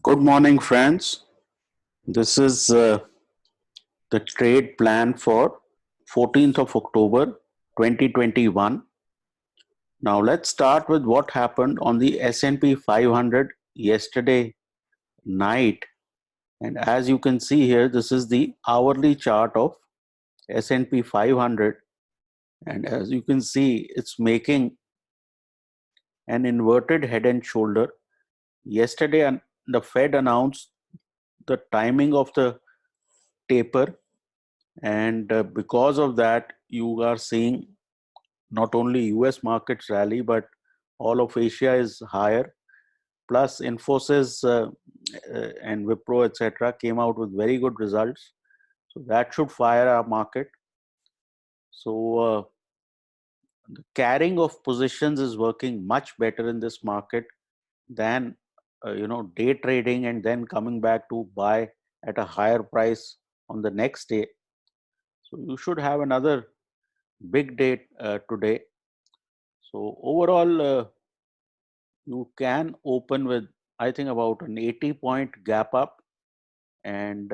Good morning, friends. This is the trade plan for 14th of October 2021. Now let's start with what happened on the S&P 500 yesterday night. And as you can see here, this is the hourly chart of S&P 500. And as you can see, it's making an inverted head and shoulder. Yesterday, the Fed announced the timing of the taper, and because of that you are seeing not only US markets rally but all of Asia is higher. Plus Infosys and Wipro etc came out with very good results, so that should fire our market. So the carrying of positions is working much better in this market than day trading and then coming back to buy at a higher price on the next day. So you should have another big day today. So overall, you can open with, I think, about an 80-point gap up, and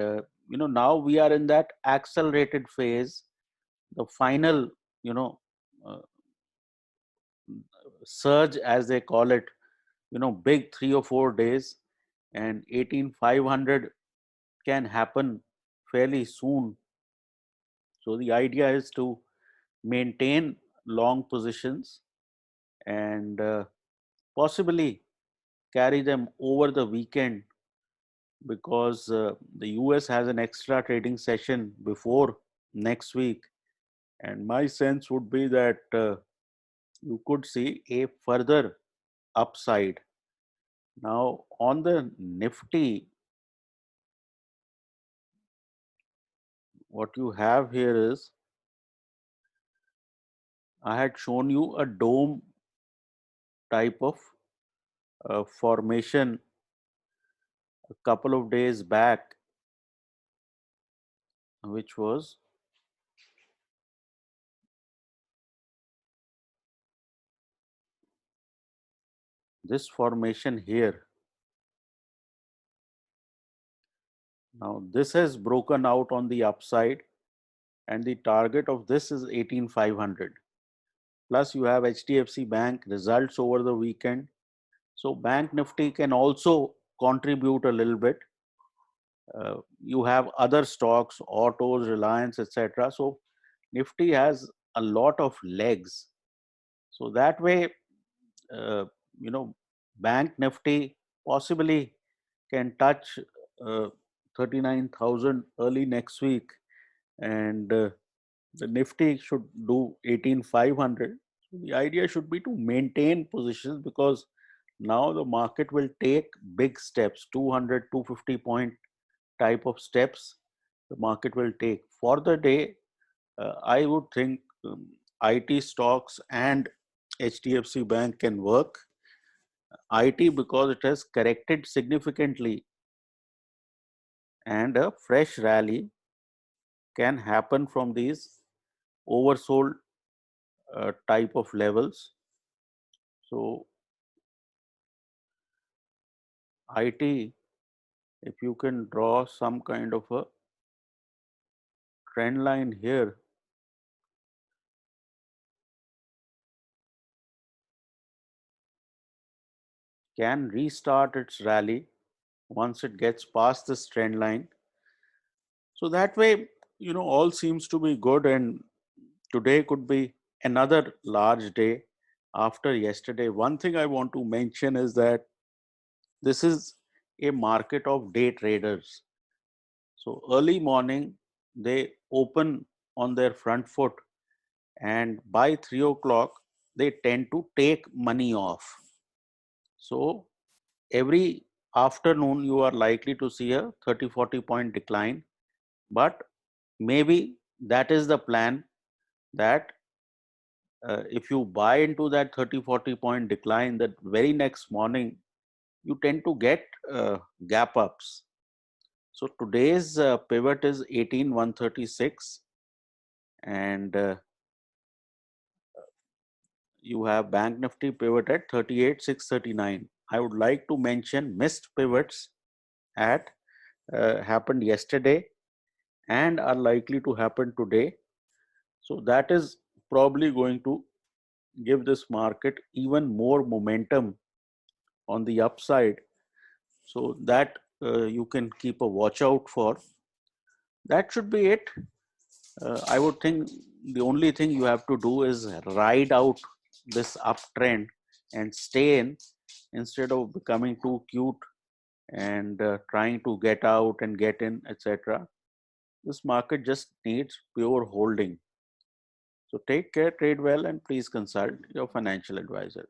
now we are in that accelerated phase, the final, you know, uh, surge as they call it, big 3 or 4 days, and 18,500 can happen fairly soon. So the idea is to maintain long positions and possibly carry them over the weekend, because the US has an extra trading session before next week, and my sense would be that you could see a further upside. Now, on the Nifty, what you have here is, I had shown you a dome type of formation a couple of days back, which was this formation here. Now, this has broken out on the upside, and the target of this is 18,500. Plus, you have HDFC Bank results over the weekend. So, Bank Nifty can also contribute a little bit. You have other stocks, autos, Reliance, etc. So, Nifty has a lot of legs. So, that way, uh, you know, Bank Nifty possibly can touch uh, 39,000 early next week, and the Nifty should do 18,500. So the idea should be to maintain positions, because now the market will take big steps, 200, 250 point type of steps the market will take. For the day, I would think IT stocks and HDFC Bank can work. IT because it has corrected significantly, and a fresh rally can happen from these oversold type of levels. So IT, if you can draw some kind of a trend line here, can restart its rally once it gets past this trend line. So that way, all seems to be good, and today could be another large day after yesterday. One thing I want to mention is that this is a market of day traders. So early morning, they open on their front foot, and by 3 o'clock, they tend to take money off. So every afternoon, you are likely to see a 30-40 point decline. But maybe that is the plan, that if you buy into that 30-40 point decline, that very next morning, you tend to get gap ups. So today's pivot is 18,136, and you have Bank Nifty pivot at 38,639. I would like to mention missed pivots. had happened yesterday and are likely to happen today. So that is probably going to give this market even more momentum on the upside. So that you can keep a watch out for. That should be it. I would think the only thing you have to do is ride out this uptrend and stay in instead of becoming too cute and trying to get out and get in, etc. This market just needs pure holding. So take care, trade well, and please consult your financial advisor.